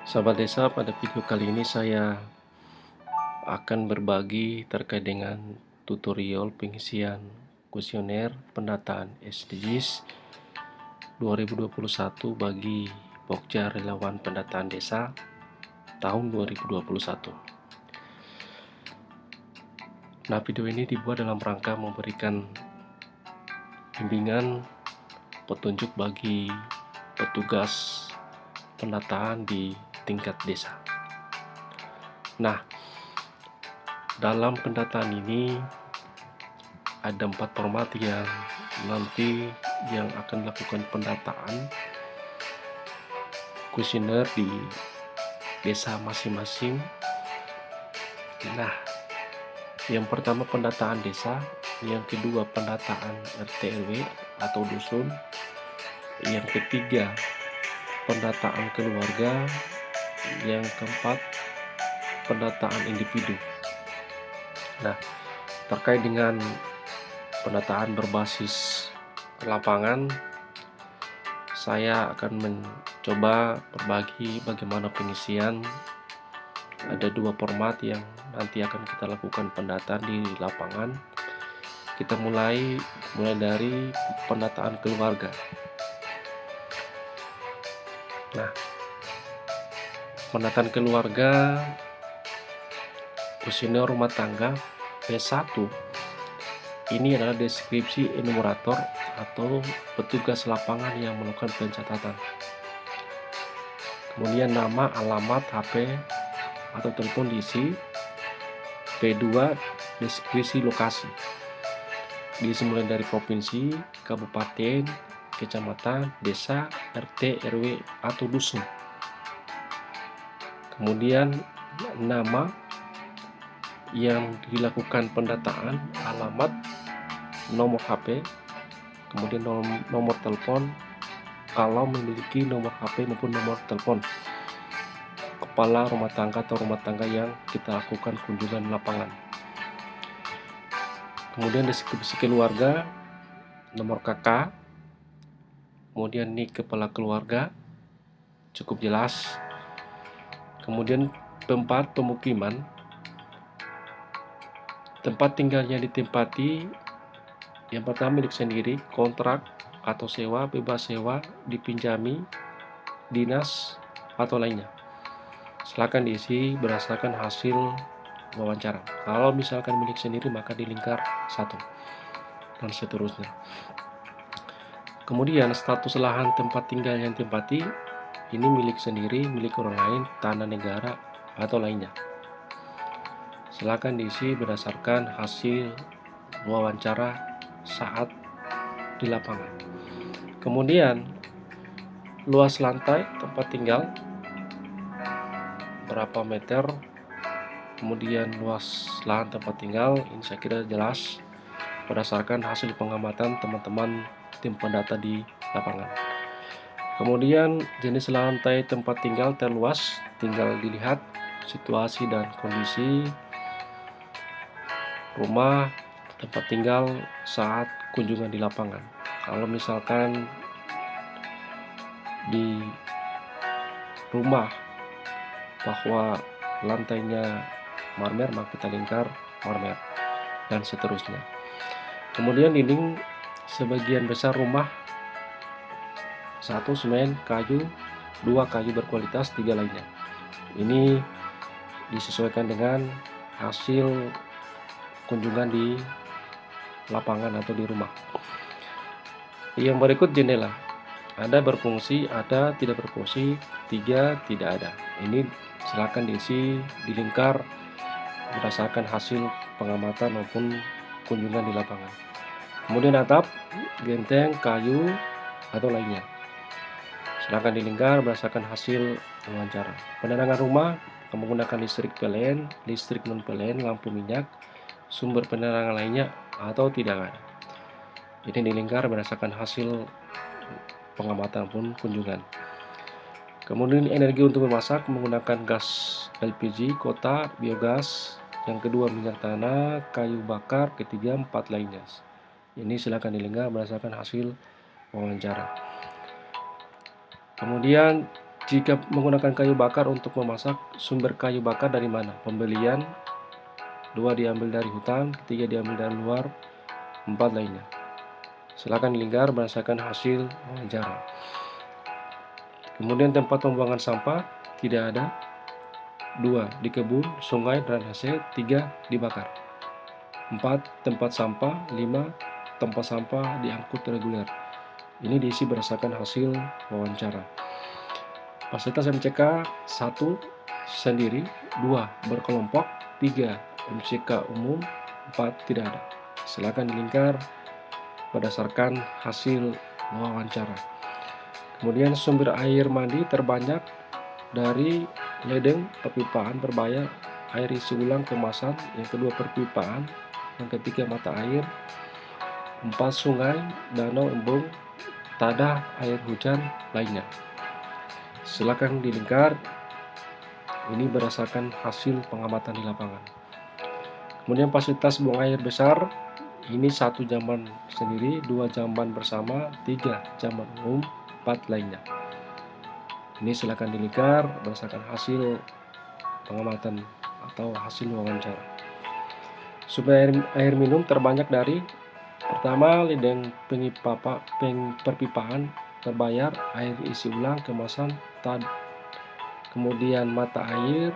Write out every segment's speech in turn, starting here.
Sahabat desa, pada video kali ini saya akan berbagi terkait dengan tutorial pengisian kuesioner pendataan SDGs 2021 bagi Pokja Relawan Pendataan Desa tahun 2021. Nah, video ini dibuat dalam rangka memberikan bimbingan petunjuk bagi petugas pendataan di tingkat desa. Nah, dalam pendataan ini ada 4 format yang nanti akan dilakukan pendataan kuesioner di desa masing-masing. Nah, yang pertama pendataan desa, yang kedua pendataan RT RW atau dusun, yang ketiga pendataan keluarga, yang keempat pendataan individu. Nah, terkait dengan pendataan berbasis lapangan, saya akan mencoba berbagi bagaimana pengisian. Ada 2 format yang nanti akan kita lakukan pendataan di lapangan. Kita mulai dari pendataan keluarga. Nah, pendataan keluarga kuesioner rumah tangga P1 ini adalah deskripsi enumerator atau petugas lapangan yang melakukan pencatatan. Kemudian nama, alamat, HP atau telepon diisi. P2 deskripsi lokasi, diisi mulai dari provinsi, kabupaten, kecamatan, desa, RT, RW atau dusun. Kemudian nama yang dilakukan pendataan, alamat, nomor HP, kemudian nomor telepon kalau memiliki nomor HP maupun nomor telepon kepala rumah tangga atau rumah tangga yang kita lakukan kunjungan lapangan. Kemudian deskripsi keluarga, nomor kakak, kemudian nik kepala keluarga cukup jelas. Kemudian tempat pemukiman, tempat tinggalnya ditempati, yang pertama milik sendiri, kontrak atau sewa, bebas sewa, dipinjami, dinas atau lainnya. Silakan diisi berdasarkan hasil wawancara. Kalau misalkan milik sendiri maka dilingkar 1 dan seterusnya. Kemudian status lahan tempat tinggal yang ditempati ini milik sendiri, milik orang lain, tanah negara atau lainnya. Silakan diisi berdasarkan hasil wawancara saat di lapangan. Kemudian luas lantai tempat tinggal berapa meter, kemudian luas lahan tempat tinggal, ini saya kira jelas berdasarkan hasil pengamatan teman-teman tim pendata di lapangan. Kemudian jenis lantai tempat tinggal terluas, tinggal dilihat situasi dan kondisi rumah tempat tinggal saat kunjungan di lapangan. Kalau misalkan di rumah bahwa lantainya marmer, maka kita lingkar marmer dan seterusnya. Kemudian dinding sebagian besar rumah 1 semen, kayu, 2 kayu berkualitas, 3 lainnya. Ini disesuaikan dengan hasil kunjungan di lapangan atau di rumah. Yang berikut jendela, ada berfungsi, ada tidak berfungsi, 3 tidak ada. Ini silakan diisi dilingkar berdasarkan hasil pengamatan maupun kunjungan di lapangan. Kemudian atap, genteng, kayu atau lainnya, silakan dilingkar berdasarkan hasil wawancara. Penerangan rumah menggunakan listrik PLN, listrik non PLN, lampu minyak, sumber penerangan lainnya atau tidak ada. Ini dilingkar berdasarkan hasil pengamatan pun kunjungan. Kemudian energi untuk memasak menggunakan gas LPG, kota, biogas, yang kedua minyak tanah, kayu bakar, ketiga 4 lainnya. Ini silakan dilingkar berdasarkan hasil wawancara. Kemudian Jika menggunakan kayu bakar untuk memasak, sumber kayu bakar dari mana? Pembelian, 2 diambil dari hutan, 3 diambil dari luar, 4 lainnya. Silakan dilingkar berdasarkan hasil wawancara. Kemudian tempat pembuangan sampah tidak ada. 2 di kebun, sungai, drainase. 3 dibakar. 4 tempat sampah. 5 tempat sampah diangkut reguler. Ini diisi berdasarkan hasil wawancara. Fasilitas MCK 1 sendiri, 2 berkelompok, 3 MCK umum, 4 tidak ada. Silakan dilingkar berdasarkan hasil wawancara. Kemudian sumber air mandi terbanyak dari ledeng, perpipaan berbayar, air isi ulang kemasan, yang kedua perpipaan, yang ketiga mata air, 4 sungai, danau, embung, tada, air hujan lainnya. Silakan dilingkar, ini berdasarkan hasil pengamatan di lapangan. Kemudian fasilitas buang air besar, ini 1 jamban sendiri, 2 jamban bersama, 3 jamban umum, 4 lainnya. Ini silakan dilingkar berdasarkan hasil pengamatan atau hasil wawancara. Sumber air minum terbanyak dari pertama ledeng, perpipaan terbayar, air isi ulang kemasan, kemudian mata air,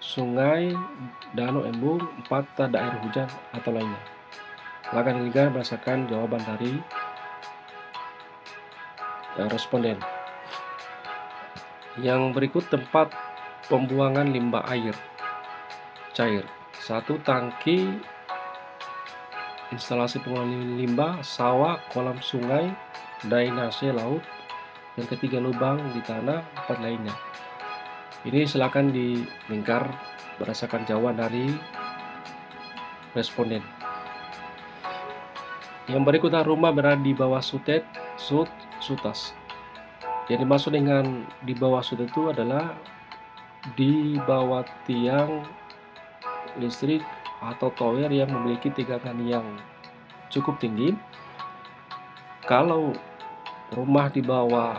sungai, danau, embung, 4 tada air hujan atau lainnya. Silakan dilingkar berdasarkan jawaban dari responden. Yang berikut tempat pembuangan limbah air cair. 1 tangki instalasi pengelolaan limbah, sawah, kolam sungai, drainase laut. Yang ketiga lubang di tanah, 4 lainnya. Ini silakan dilingkar berdasarkan jawaban dari responden. Yang berikut rumah berada di bawah sutas. Yang dimaksud dengan di bawah sutet itu adalah di bawah tiang listrik atau tower yang memiliki tegangan yang cukup tinggi. Kalau rumah di bawah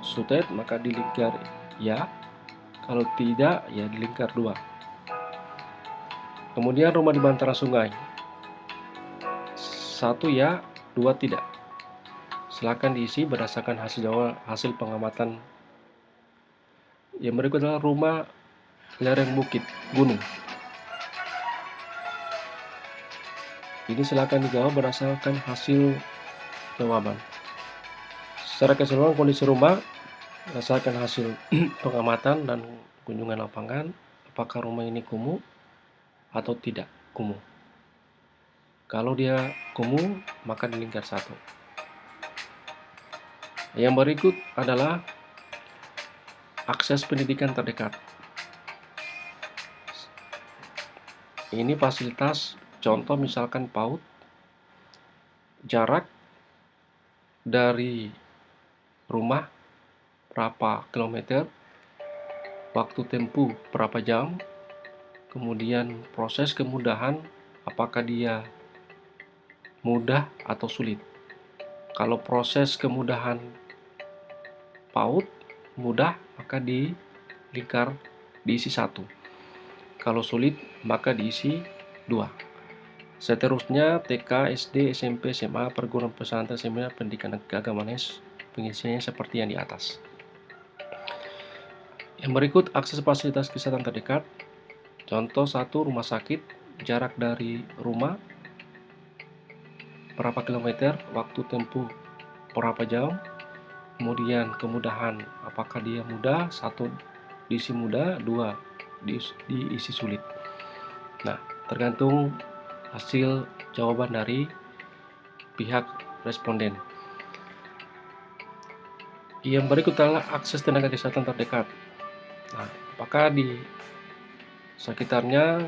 sutet maka dilingkar ya, kalau tidak ya dilingkar 2. Kemudian rumah di bantaran sungai, 1 ya, 2 tidak. Silakan diisi berdasarkan hasil pengamatan. Yang berikut adalah rumah lereng bukit gunung. Ini silakan dijawab berdasarkan hasil jawaban. Secara keseluruhan kondisi rumah berdasarkan hasil pengamatan dan kunjungan lapangan, apakah rumah ini kumuh atau tidak kumuh. Kalau dia kumuh maka dilingkar 1. Yang berikut adalah akses pendidikan terdekat. Ini fasilitas contoh misalkan PAUD, jarak dari rumah berapa kilometer, waktu tempuh berapa jam, kemudian proses kemudahan apakah dia mudah atau sulit. Kalau proses kemudahan PAUD mudah maka dilingkar diisi 1. Kalau sulit maka diisi 2. Seterusnya TK, SD, SMP, SMA, perguruan pesantren, seminar, pendidikan keagamaan, pengisiannya seperti yang di atas. Yang berikut akses fasilitas kesehatan terdekat. Contoh 1 rumah sakit, jarak dari rumah berapa kilometer, waktu tempuh berapa jam, kemudian kemudahan apakah dia mudah, 1 diisi mudah, 2 diisi sulit. Nah, tergantung hasil jawaban dari pihak responden. Yang berikut adalah akses tenaga kesehatan terdekat. Nah, apakah di sekitarnya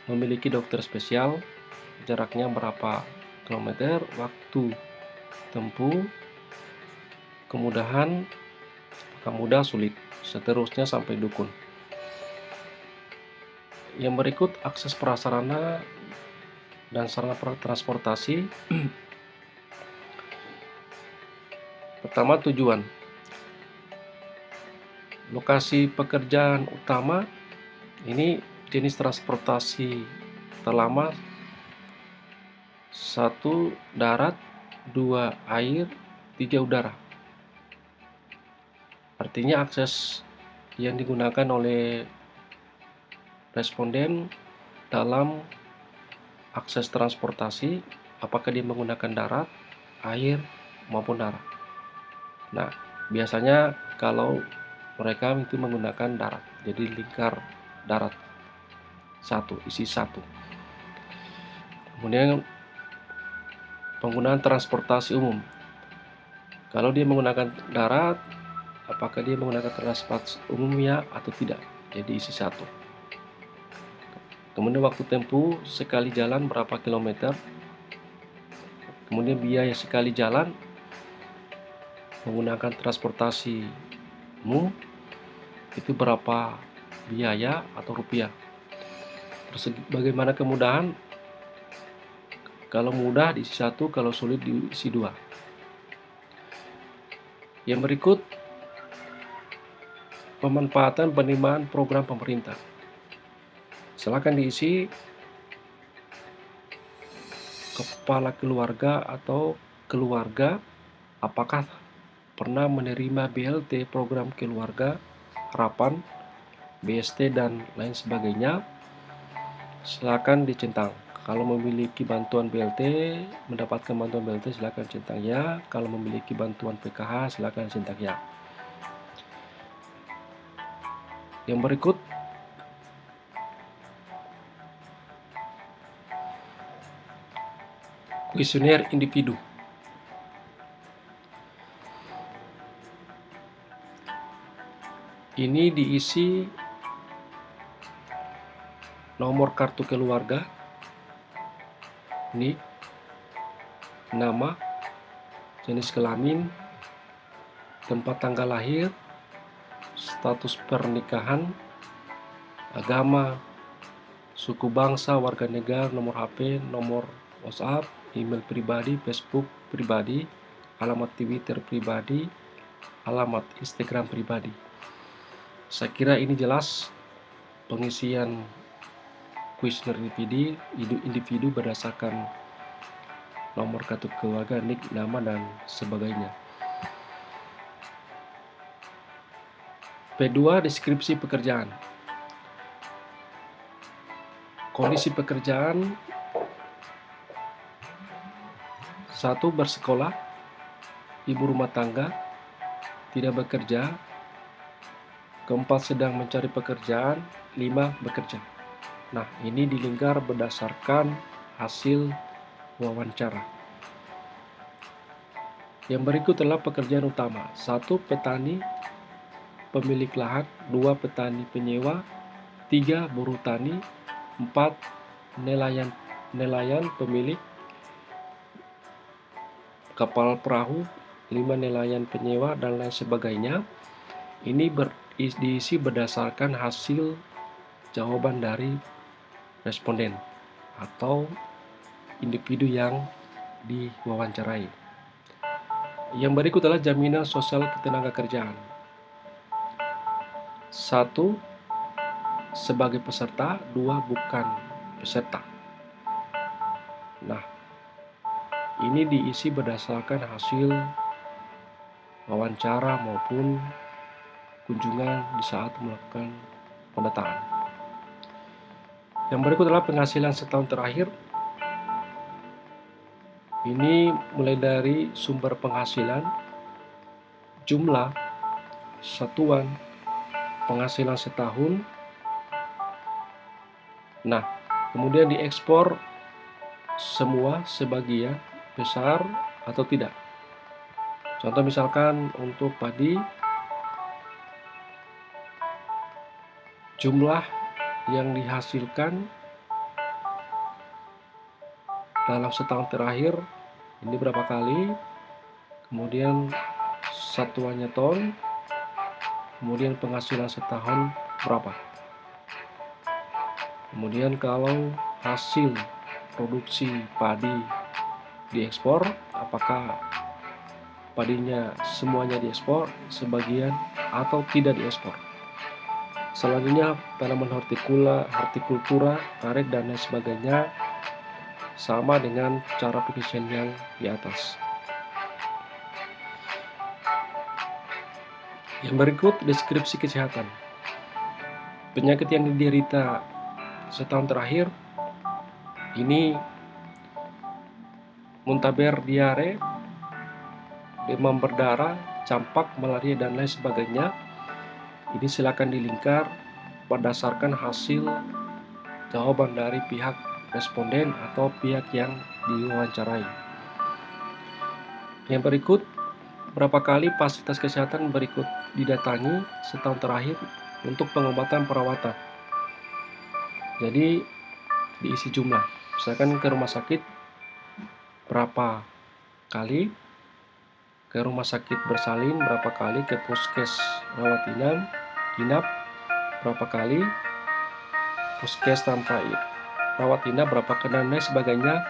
memiliki dokter spesial, jaraknya berapa kilometer, waktu tempuh, kemudahan, apakah mudah, sulit, seterusnya sampai dukun. Yang berikut akses prasarana dan sarana transportasi. Pertama tujuan. Lokasi pekerjaan utama ini jenis transportasi terlama 1 darat, 2 air, 3 udara. Artinya akses yang digunakan oleh responden dalam akses transportasi, apakah dia menggunakan darat, air, maupun darat. Nah, biasanya kalau mereka itu menggunakan darat, jadi lingkar darat isi 1. Kemudian penggunaan transportasi umum. Kalau dia menggunakan darat, apakah dia menggunakan transportasi umum ya atau tidak, jadi isi 1. Kemudian waktu tempuh sekali jalan berapa kilometer. Kemudian biaya sekali jalan menggunakan transportasi umum itu berapa biaya atau rupiah. Terus bagaimana kemudahan? Kalau mudah diisi 1, kalau sulit diisi 2. Yang berikut pemanfaatan penerimaan program pemerintah. Silakan diisi kepala keluarga atau keluarga apakah pernah menerima BLT program keluarga harapan, BST dan lain sebagainya. Silakan dicentang. Kalau memiliki bantuan BLT, mendapatkan bantuan BLT silakan centang ya. Kalau memiliki bantuan PKH silakan centang ya. Yang berikut kuesioner individu. Ini diisi nomor kartu keluarga, NIK, nama, jenis kelamin, tempat tanggal lahir, status pernikahan, agama, suku bangsa, warga negara, nomor HP, nomor WhatsApp, email pribadi, Facebook pribadi, alamat Twitter pribadi, alamat Instagram pribadi. Saya kira ini jelas pengisian kuesioner individu berdasarkan nomor kartu keluarga, NIK, nama, dan sebagainya. P2 deskripsi pekerjaan. Kondisi pekerjaan: 1. Bersekolah, ibu rumah tangga, tidak bekerja. 4. Sedang mencari pekerjaan. 5. Bekerja. Nah, ini dilingkar berdasarkan hasil wawancara. Yang berikut adalah pekerjaan utama. 1. Petani pemilik lahan. 2. Petani penyewa. 3. Buruh tani. 4. Nelayan pemilik kapal perahu. 5. Nelayan penyewa dan lain sebagainya. Ini diisi berdasarkan hasil jawaban dari responden atau individu yang diwawancarai. Yang berikut adalah jaminan sosial ketenagakerjaan. 1. Sebagai peserta. 2. Bukan peserta. Nah, ini diisi berdasarkan hasil wawancara maupun kunjungan di saat melakukan pendataan. Yang berikut adalah penghasilan setahun terakhir. Ini mulai dari sumber penghasilan, jumlah, satuan, penghasilan setahun. Nah, kemudian diekspor semua, sebagian, besar, atau tidak. Contoh misalkan untuk padi, jumlah yang dihasilkan dalam setahun terakhir ini berapa kali, kemudian satuannya ton, kemudian penghasilan setahun berapa. Kemudian kalau hasil produksi padi diekspor, apakah padinya semuanya diekspor, sebagian atau tidak diekspor. Selanjutnya tanaman hortikultura, karet dan lain sebagainya sama dengan cara penyucian yang di atas. Yang berikut deskripsi kesehatan. Penyakit yang diderita setahun terakhir ini muntaber, diare, demam berdarah, campak, malaria dan lain sebagainya. Ini silakan dilingkar berdasarkan hasil jawaban dari pihak responden atau pihak yang diwawancarai. Yang berikut, berapa kali fasilitas kesehatan berikut didatangi setahun terakhir untuk pengobatan perawatan. Jadi diisi jumlah, misalkan ke rumah sakit berapa kali, ke rumah sakit bersalin berapa kali, ke puskes rawat inap berapa kali, puskes tanpa rawat inap berapa kali, dan lain sebagainya.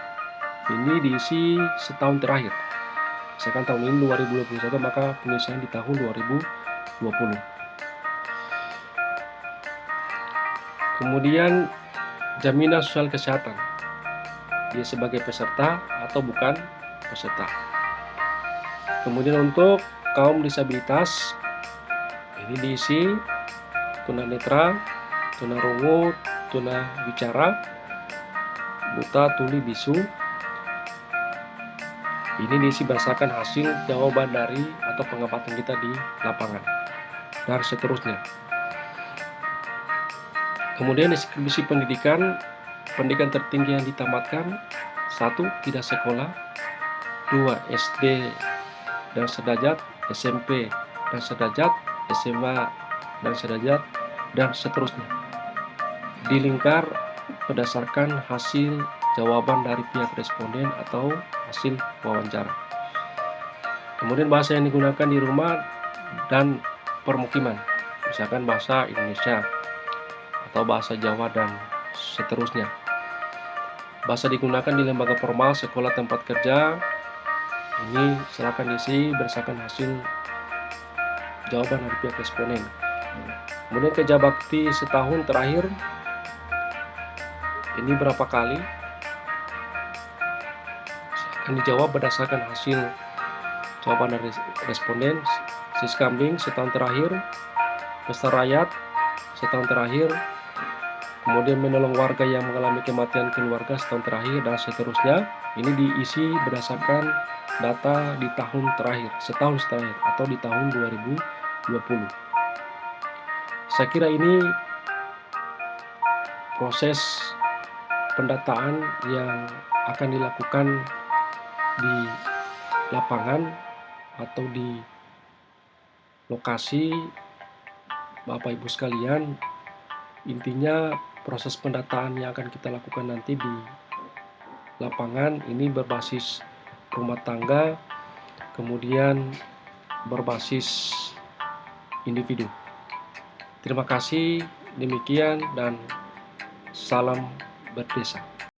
Ini diisi setahun terakhir. Misalkan tahun ini 2021, maka penyelesaian di tahun 2020. Kemudian jaminan sosial kesehatan, dia sebagai peserta atau bukan peserta. Kemudian untuk kaum disabilitas ini diisi tunanetra, tunarungu, tunawicara, buta, tuli, bisu. Ini diisi berdasarkan hasil jawaban dari atau pengamatan kita di lapangan dan seterusnya. Kemudian deskripsi pendidikan tertinggi yang ditamatkan: 1. Tidak sekolah, 2. SD dan sederajat, SMP dan sederajat, SMA dan sederajat, dan seterusnya. Dilingkar berdasarkan hasil jawaban dari pihak responden atau hasil wawancara. Kemudian bahasa yang digunakan di rumah dan permukiman, misalkan bahasa Indonesia atau bahasa Jawa dan seterusnya. Bahasa digunakan di lembaga formal, sekolah, tempat kerja, ini silakan diisi berdasarkan hasil jawaban dari pihak responden. Kemudian kerja bakti setahun terakhir, ini berapa kali? Silakan dijawab berdasarkan hasil jawaban dari responden. Siskambling setahun terakhir, pesta rakyat setahun terakhir, kemudian menolong warga yang mengalami kematian keluarga setahun terakhir, dan seterusnya. Ini diisi berdasarkan data di tahun terakhir, setahun terakhir atau di tahun 2020. Saya kira ini proses pendataan yang akan dilakukan di lapangan atau di lokasi Bapak Ibu sekalian. Intinya proses pendataan yang akan kita lakukan nanti di lapangan ini berbasis rumah tangga, kemudian berbasis individu. Terima kasih, demikian dan salam berdesa.